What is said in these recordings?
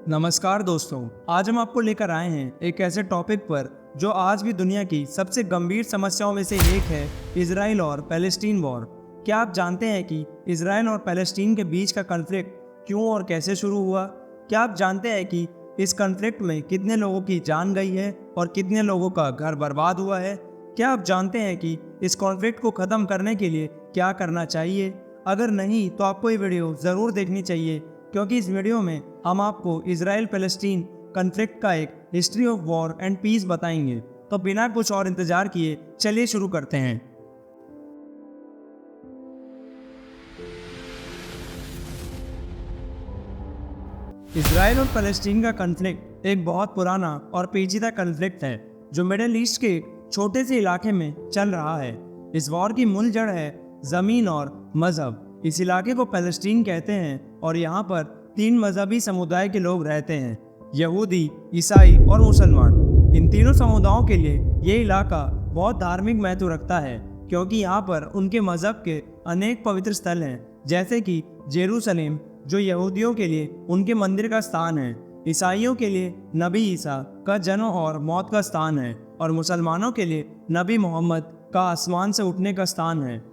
नमस्कार दोस्तों, आज हम आपको लेकर आए हैं एक ऐसे टॉपिक पर जो आज भी दुनिया की सबसे गंभीर समस्याओं में से एक है, इजराइल और पैलेस्टीन वॉर। क्या आप जानते हैं कि इजराइल और पैलेस्टीन के बीच का कॉन्फ्लिक्ट क्यों और कैसे शुरू हुआ? क्या आप जानते हैं कि इस कॉन्फ्लिक्ट में कितने लोगों की जान गई है और कितने लोगों का घर बर्बाद हुआ है? क्या आप जानते हैं कि इस कॉन्फ्लिक्ट को ख़त्म करने के लिए क्या करना चाहिए? अगर नहीं तो आपको ये वीडियो ज़रूर देखनी चाहिए, क्योंकि इस वीडियो में हम आपको इजराइल पैलेस्टीन कॉन्फ्लिक्ट का एक history of war and peace बताएंगे। तो बिना कुछ और इंतजार किए चलिए शुरू करते हैं। इजराइल और पैलेस्टीन का कॉन्फ्लिक्ट एक बहुत पुराना और पेचीदा कॉन्फ्लिक्ट है जो मिडिल ईस्ट के एक छोटे से इलाके में चल रहा है। इस वॉर की मूल जड़ है ज़मीन और मज़हब। इस इलाके को पैलेस्टीन कहते हैं और यहाँ पर 3 मजहबी समुदाय के लोग रहते हैं, यहूदी, ईसाई और मुसलमान। इन तीनों समुदायों के लिए ये इलाका बहुत धार्मिक महत्व रखता है, क्योंकि यहाँ पर उनके मज़हब के अनेक पवित्र स्थल हैं, जैसे कि जेरूसलेम जो यहूदियों के लिए उनके मंदिर का स्थान है, ईसाइयों के लिए नबी ईसा का जन्म और मौत का स्थान है, और मुसलमानों के लिए नबी मोहम्मद का आसमान से उठने का स्थान है।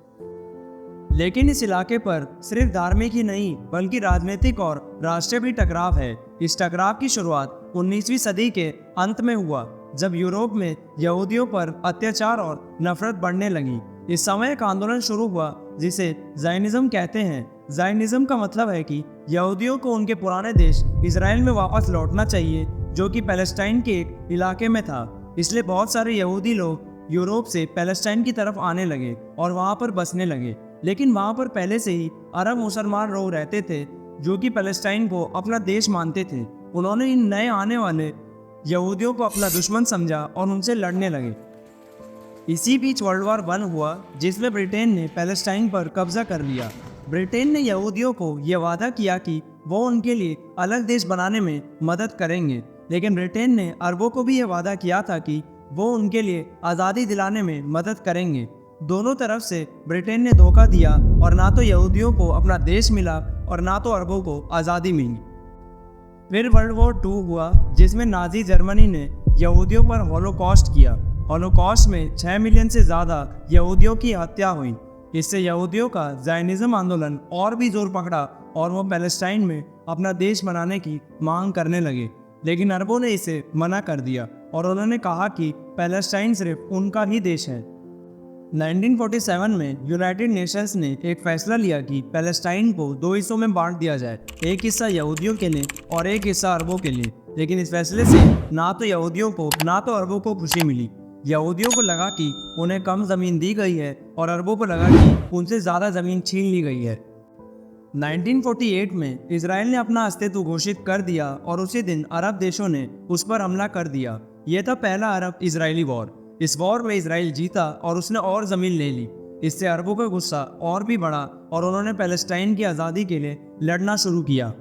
लेकिन इस इलाके पर सिर्फ धार्मिक ही नहीं बल्कि राजनीतिक और राष्ट्रीय भी टकराव है। इस टकराव की शुरुआत 19वीं सदी के अंत में हुआ, जब यूरोप में यहूदियों पर अत्याचार और नफरत बढ़ने लगी। इस समय एक आंदोलन शुरू हुआ जिसे ज़ायनिज़्म कहते हैं। ज़ायनिज़्म का मतलब है कि यहूदियों को उनके पुराने देश इजराइल में वापस लौटना चाहिए, जो कि पैलेस्टाइन के एक इलाके में था। इसलिए बहुत सारे यहूदी लोग यूरोप से पैलेस्टाइन की तरफ आने लगे और वहाँ पर बसने लगे। लेकिन वहाँ पर पहले से ही अरब मुसलमान लोग रहते थे जो कि पैलेस्टाइन को अपना देश मानते थे। उन्होंने इन नए आने वाले यहूदियों को अपना दुश्मन समझा और उनसे लड़ने लगे। इसी बीच वर्ल्ड वॉर 1 हुआ, जिसमें ब्रिटेन ने पैलेस्टाइन पर कब्जा कर लिया। ब्रिटेन ने यहूदियों को यह वादा किया कि वो उनके लिए अलग देश बनाने में मदद करेंगे, लेकिन ब्रिटेन ने अरबों को भी यह वादा किया था कि वो उनके लिए आज़ादी दिलाने में मदद करेंगे। दोनों तरफ से ब्रिटेन ने धोखा दिया और ना तो यहूदियों को अपना देश मिला और ना तो अरबों को आज़ादी मिली। फिर वर्ल्ड वॉर 2 हुआ, जिसमें नाजी जर्मनी ने यहूदियों पर हॉलोकॉस्ट किया। हॉलोकॉस्ट में 6 मिलियन से ज़्यादा यहूदियों की हत्या हुई। इससे यहूदियों का ज़ायनिज़्म आंदोलन और भी जोर पकड़ा और वो पैलेस्टाइन में अपना देश बनाने की मांग करने लगे। लेकिन अरबों ने इसे मना कर दिया और उन्होंने कहा कि पैलेस्टाइन सिर्फ उनका ही देश है। 1947 में यूनाइटेड नेशंस ने एक फैसला लिया कि पैलेस्टाइन को 2 हिस्सों में बांट दिया जाए, एक हिस्सा यहूदियों के लिए और एक हिस्सा अरबों के लिए। लेकिन इस फैसले से ना तो यहूदियों को ना तो अरबों को खुशी मिली। यहूदियों को लगा कि उन्हें कम ज़मीन दी गई है और अरबों को लगा कि उनसे ज़्यादा ज़मीन छीन ली गई है। 1948 में इजराइल ने अपना अस्तित्व घोषित कर दिया और उसी दिन अरब देशों ने उस पर हमला कर दिया। यह था पहला अरब इजरायली वॉर। इस वॉर में इजराइल जीता और उसने और ज़मीन ले ली। इससे अरबों का गुस्सा और भी बढ़ा और उन्होंने पैलेस्टाइन की आज़ादी के लिए लड़ना शुरू किया।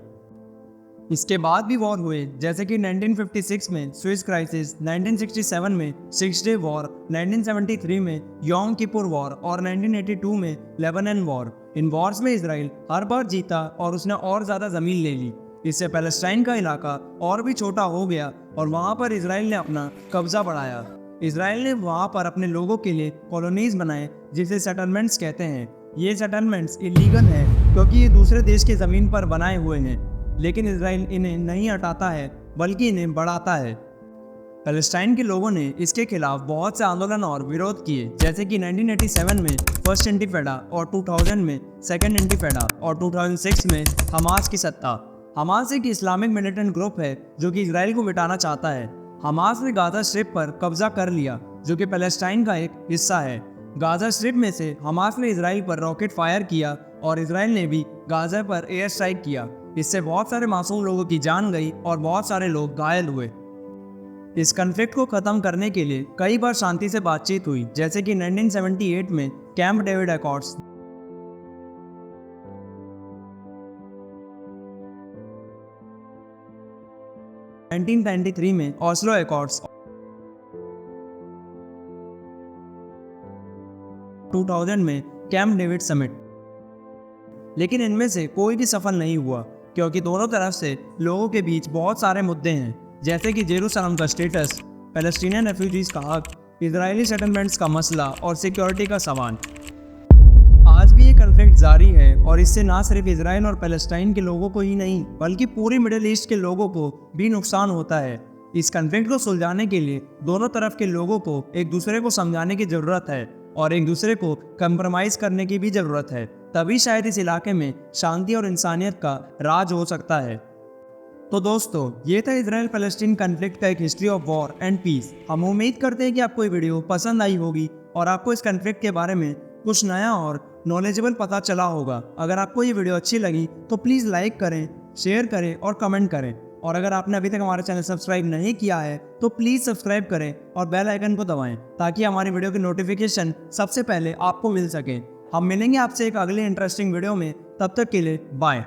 इसके बाद भी वॉर हुए, जैसे कि 1956 में स्विस क्राइसिस, 1967 में 6 डे वॉर, 1973 में योम किपुर वॉर और 1982 में लेबनान वॉर। इन वॉर्स में इजराइल हर बार जीता और उसने और ज़्यादा ज़मीन ले ली। इससे पैलेस्टाइन का इलाका और भी छोटा हो गया और वहाँ पर इजराइल ने अपना कब्जा बढ़ाया। इजराइल ने वहाँ पर अपने लोगों के लिए कॉलोनीज बनाए, जिसे सेटलमेंट्स कहते हैं। ये सेटलमेंट्स इलीगल है क्योंकि ये दूसरे देश की ज़मीन पर बनाए हुए हैं, लेकिन इजराइल इन्हें नहीं हटाता है बल्कि इन्हें बढ़ाता है। पैलेस्टाइन के लोगों ने इसके खिलाफ बहुत से आंदोलन और विरोध किए, जैसे कि 1987 में फर्स्ट इंटिफेडा और 2000 में सेकेंड इंटिफेडा और 2006 में हमास की सत्ता। हमास एक इस्लामिक मिलिटेंट ग्रुप है जो कि इजराइल को मिटाना चाहता है। हमास ने गाजा स्ट्रिप पर कब्जा कर लिया, जो कि पैलेस्टाइन का एक हिस्सा है। गाजा स्ट्रिप में से हमास ने इजराइल पर रॉकेट फायर किया और इजराइल ने भी गाजा पर एयर स्ट्राइक किया। इससे बहुत सारे मासूम लोगों की जान गई और बहुत सारे लोग घायल हुए। इस कॉन्फ्लिक्ट को ख़त्म करने के लिए कई बार शांति से बातचीत हुई, जैसे कि 1978 में कैंप डेविड अकॉर्ड्स, 1993 में ऑस्लो अकॉर्ड्स, 2000 में कैंप डेविड समिट। लेकिन इनमें से कोई भी सफल नहीं हुआ। क्योंकि दोनों तरफ से लोगों के बीच बहुत सारे मुद्दे हैं, जैसे कि जेरूसलम का स्टेटस, पैलेस्टीनियन रेफ्यूजीज का हक, इजरायली सेटलमेंट्स का मसला और सिक्योरिटी का सवाल। आज भी ये कन्फ्लिक्ट जारी है और इससे ना सिर्फ इजराइल और पैलेस्टाइन के लोगों को ही नहीं बल्कि पूरी मिडिल ईस्ट के लोगों को भी नुकसान होता है। इस कन्फ्लिक्ट को सुलझाने के लिए दोनों तरफ के लोगों को एक दूसरे को समझाने की जरूरत है और एक दूसरे को कंप्रोमाइज करने की भी जरूरत है, तभी शायद इस इलाके में शांति और इंसानियत का राज हो सकता है। तो दोस्तों, ये था इजराइल पैलेस्टीन कन्फ्लिक्ट का एक history of war and peace. हम उम्मीद करते हैं कि आपको ये वीडियो पसंद आई होगी और आपको इस कन्फ्लिक्ट के बारे में कुछ नया और नॉलेजेबल पता चला होगा। अगर आपको ये वीडियो अच्छी लगी तो प्लीज़ लाइक करें, शेयर करें और कमेंट करें। और अगर आपने अभी तक हमारा चैनल सब्सक्राइब नहीं किया है तो प्लीज़ सब्सक्राइब करें और बेल आइकन को दबाएं ताकि हमारी वीडियो की नोटिफिकेशन सबसे पहले आपको मिल सके। हम मिलेंगे आपसे एक अगले इंटरेस्टिंग वीडियो में, तब तक के लिए बाय।